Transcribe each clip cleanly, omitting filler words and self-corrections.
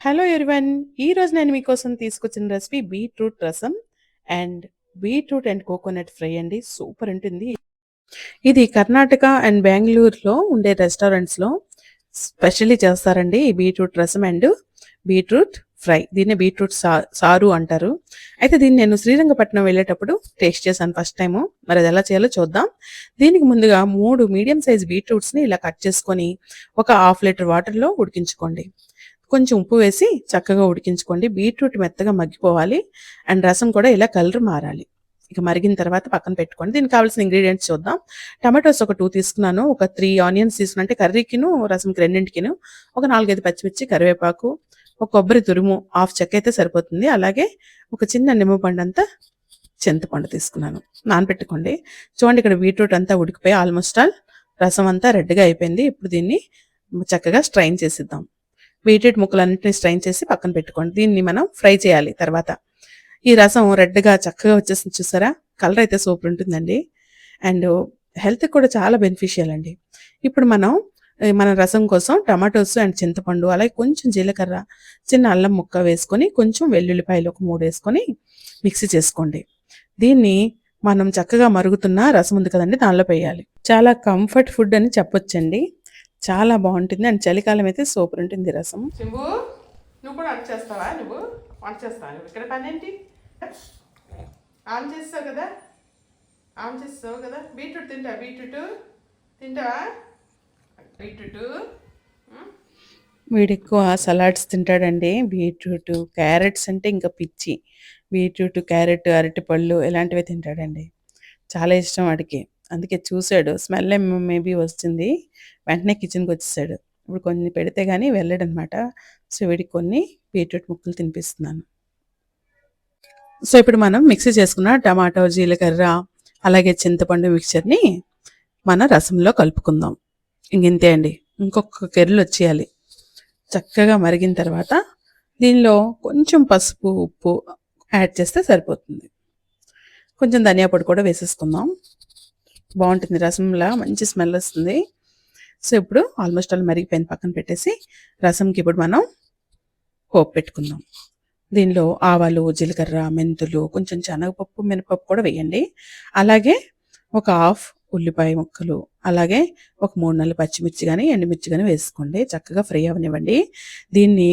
Hello everyone. ఈరోజు నేను మీకోసం తీసుకొచ్చిన రెసిపీ బీట్రూట్ రసం and beetroot and coconut fry అండి. సూపర్ ఉంటుంది. ఇది కర్ణాటక అండ్ బెంగుళూరులో ఉండే రెస్టారెంట్స్లో స్పెషల్లీ చేస్తారండి ఈ బీట్రూట్ రసం అండ్ బీట్రూట్ ఫ్రై. దీన్ని బీట్రూట్ సారు అంటారు. అయితే దీన్ని నేను శ్రీరంగపట్నం వెళ్ళేటప్పుడు టేస్ట్ చేశాను ఫస్ట్ టైము. మరి అది ఎలా చేయాలో చూద్దాం. దీనికి ముందుగా 3 మీడియం సైజ్ బీట్రూట్స్ని ఇలా కట్ చేసుకొని ఒక హాఫ్ లీటర్ వాటర్లో ఉడికించుకోండి. కొంచెం ఉప్పు వేసి చక్కగా ఉడికించుకోండి. బీట్రూట్ మెత్తగా మగ్గిపోవాలి అండ్ రసం కూడా ఇలా కలర్ మారాలి. ఇక మరిగిన తర్వాత పక్కన పెట్టుకోండి. దీనికి కావాల్సిన ఇంగ్రీడియంట్స్ చూద్దాం. టమాటోస్ ఒక 2 తీసుకున్నాను. ఒక 3 ఆనియన్స్ తీసుకున్నా, అంటే కర్రీకిను రసంకి రెండింటికిను. ఒక 4, 5 పచ్చిమిర్చి, కరివేపాకు, ఒక కొబ్బరి తురుము, హాఫ్ చెక్క అయితే సరిపోతుంది. అలాగే ఒక చిన్న నిమ్మపండు అంతా చింతపండు తీసుకున్నాను. నానబెట్టుకోండి. చూడండి, ఇక్కడ బీట్రూట్ అంతా ఉడికిపోయి ఆల్మోస్ట్ ఆల్ రసం అంతా రెడ్గా అయిపోయింది. ఇప్పుడు దీన్ని చక్కగా స్ట్రైన్ చేసిద్దాం. బీట్రూట్ ముక్కలన్నింటినీ స్ట్రైన్ చేసి పక్కన పెట్టుకోండి. దీన్ని మనం ఫ్రై చేయాలి తర్వాత. ఈ రసం రెడ్గా చక్కగా వచ్చేసింది చూసారా. కలర్ అయితే సూపర్ ఉంటుందండి అండ్ హెల్త్కి కూడా చాలా బెనిఫిషియల్ అండి. ఇప్పుడు మన రసం కోసం టమాటోస్ అండ్ చింతపండు, అలాగే కొంచెం జీలకర్ర, చిన్న అల్లం ముక్క వేసుకొని, కొంచెం వెల్లుల్లిపాయలు ఒక 3 వేసుకొని మిక్సీ చేసుకోండి. దీన్ని మనం చక్కగా మరుగుతున్న రసం ఉంది కదండి, దానిలో వేయాలి. చాలా కంఫర్ట్ ఫుడ్ అని చెప్పొచ్చండి. చాలా బాగుంటుంది అండ్ చలికాలం అయితే సూపర్ ఉంటుంది రసం. సింబు, నువ్వు కూడా వంట చేస్తావా? నువ్వు వంట చేస్తావా? నువ్వు ఇక్కడ పని ఏంటి? ఆన్ చేస్తావు కదా. బీట్రూట్ తింటావా? బీట్రూట్ వీడు ఎక్కువ సలాడ్స్ తింటాడండి. బీట్రూట్, క్యారెట్స్ అంటే ఇంకా పిచ్చి. బీట్రూట్, క్యారెట్, అరటిపళ్ళు ఇలాంటివి తింటాడండి. చాలా ఇష్టం వాడికి. అందుకే చూశాడు, స్మెల్ మేబీ వచ్చింది, వెంటనే కిచెన్కి వచ్చేసాడు. ఇప్పుడు కొన్ని పెడితే కానీ వెళ్ళడనమాట. సో వీడికి కొన్ని బీట్రూట్ ముక్కలు తినిపిస్తున్నాను. సో ఇప్పుడు మనం మిక్సీ చేసుకున్న టమాటో, జీలకర్ర, అలాగే చింతపండు మిక్చర్ని మన రసంలో కలుపుకుందాం. ఇంతే అండి. ఇంకొక కెర్రలు వచ్చేయాలి. చక్కగా మరిగిన తర్వాత దీనిలో కొంచెం పసుపు, ఉప్పు యాడ్ చేస్తే సరిపోతుంది. కొంచెం ధనియా పొడి కూడా వేసేసుకుందాం. బాగుంటుంది, రసంలా మంచి స్మెల్ వస్తుంది. సో ఇప్పుడు ఆల్మోస్ట్ ఆల్ మరిగిపోయిన పక్కన పెట్టేసి రసంకి ఇప్పుడు మనం పోపు పెట్టుకుందాం. దీనిలో ఆవాలు, జీలకర్ర, మెంతులు, కొంచెం శనగపప్పు, మినపప్పు కూడా వేయండి. అలాగే ఒక హాఫ్ ఉల్లిపాయ ముక్కలు, అలాగే ఒక 3-4 పచ్చిమిర్చి కానీ ఎండుమిర్చి కానీ వేసుకోండి. చక్కగా ఫ్రై అవనివ్వండి. దీన్ని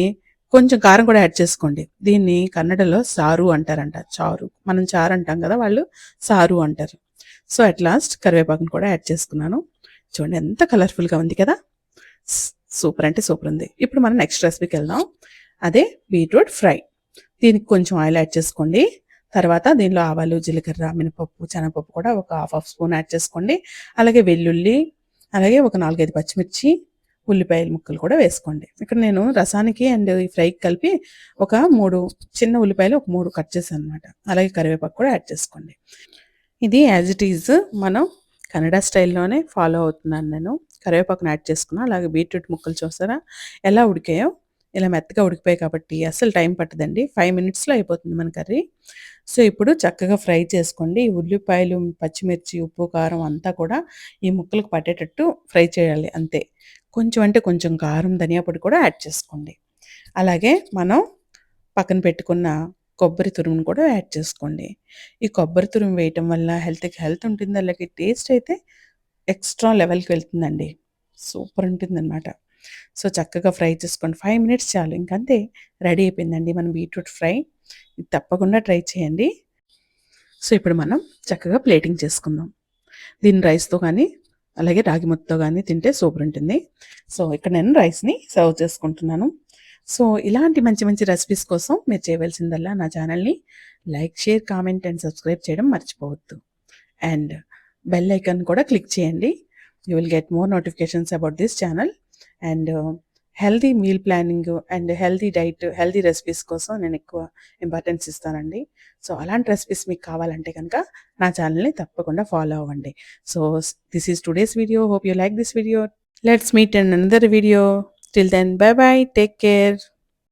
కొంచెం కారం కూడా యాడ్ చేసుకోండి. దీన్ని కన్నడలో సారు అంటారంట. చారు, మనం చారు అంటాం కదా, వాళ్ళు సారు అంటారు. సో అట్ లాస్ట్ కరివేపాకును కూడా యాడ్ చేసుకున్నాను. చూడండి ఎంత కలర్ఫుల్గా ఉంది కదా. సూపర్ అంటే సూపర్ ఉంది. ఇప్పుడు మనం నెక్స్ట్ రెసిపీకి వెళ్దాం. అదే బీట్రూట్ ఫ్రై. దీనికి కొంచెం ఆయిల్ యాడ్ చేసుకోండి. తర్వాత దీనిలో ఆవాలు, జీలకర్ర, మినపప్పు, శనగపప్పు కూడా ఒక హాఫ్ స్పూన్ యాడ్ చేసుకోండి. అలాగే వెల్లుల్లి, అలాగే ఒక 4-5 పచ్చిమిర్చి, ఉల్లిపాయల ముక్కలు కూడా వేసుకోండి. ఇక్కడ నేను రసానికి అండ్ ఈ ఫ్రైకి కలిపి ఒక 3 చిన్న ఉల్లిపాయలు ఒక 3 కట్ చేశాను అనమాట. అలాగే కరివేపాకు కూడా యాడ్ చేసుకోండి. ఇది యాజ్ ఇట్ ఈజ్ మనం కన్నడ స్టైల్లోనే ఫాలో అవుతున్నాను నేను. కరివేపాకును యాడ్ చేసుకున్నా. అలాగే బీట్రూట్ ముక్కలు చూసారా ఎలా ఉడికాయో. ఇలా మెత్తగా ఉడికిపోయాయి కాబట్టి అస్సలు టైం పట్టదండి. 5 మినిట్స్లో అయిపోతుంది మన కర్రీ. సో ఇప్పుడు చక్కగా ఫ్రై చేసుకోండి. ఉల్లిపాయలు, పచ్చిమిర్చి, ఉప్పు, కారం అంతా కూడా ఈ ముక్కలకు పట్టేటట్టు ఫ్రై చేయాలి అంతే. కొంచెం అంటే కొంచెం కారం, ధనియా పొడి కూడా యాడ్ చేసుకోండి. అలాగే మనం పక్కన పెట్టుకున్న కొబ్బరి తురుమును కూడా యాడ్ చేసుకోండి. ఈ కొబ్బరి తురుము వేయటం వల్ల హెల్త్కి హెల్త్ ఉంటుంది. అలాగే టేస్ట్ అయితే ఎక్స్ట్రా లెవెల్కి వెళ్తుందండి. సూపర్ ఉంటుందన్నమాట. సో చక్కగా ఫ్రై చేసుకోండి. 5 మినిట్స్ చాలు, ఇంకంతే రెడీ అయిపోయిందండి మన బీట్రూట్ ఫ్రై. ఇది తప్పకుండా ట్రై చేయండి. సో ఇప్పుడు మనం చక్కగా ప్లేటింగ్ చేసుకుందాం. దీన్ని రైస్తో కానీ అలాగే రాగి ముద్దతో కానీ తింటే సూపర్ ఉంటుంది. సో ఇక్కడ నేను రైస్ని సర్వ్ చేసుకుంటున్నాను. సో ఇలాంటి మంచి మంచి రెసిపీస్ కోసం మీరు చేయవలసిందల్లా నా ఛానల్ని like, share, comment and subscribe చేయడం మర్చిపోవద్దు. అండ్ బెల్ ఐకాన్ కూడా క్లిక్ చేయండి. You will get more notifications about this channel. And healthy meal planning and healthy diet, healthy recipes కోసం నేను ఎక్కువ ఇంపార్టెన్స్ ఇస్తానండి. సో అలాంటి రెసిపీస్ మీకు కావాలంటే కనుక నా ఛానల్ని తప్పకుండా ఫాలో అవ్వండి. So this is today's video. Hope you like this video. Let's meet in another video. Till then, bye bye. Take care.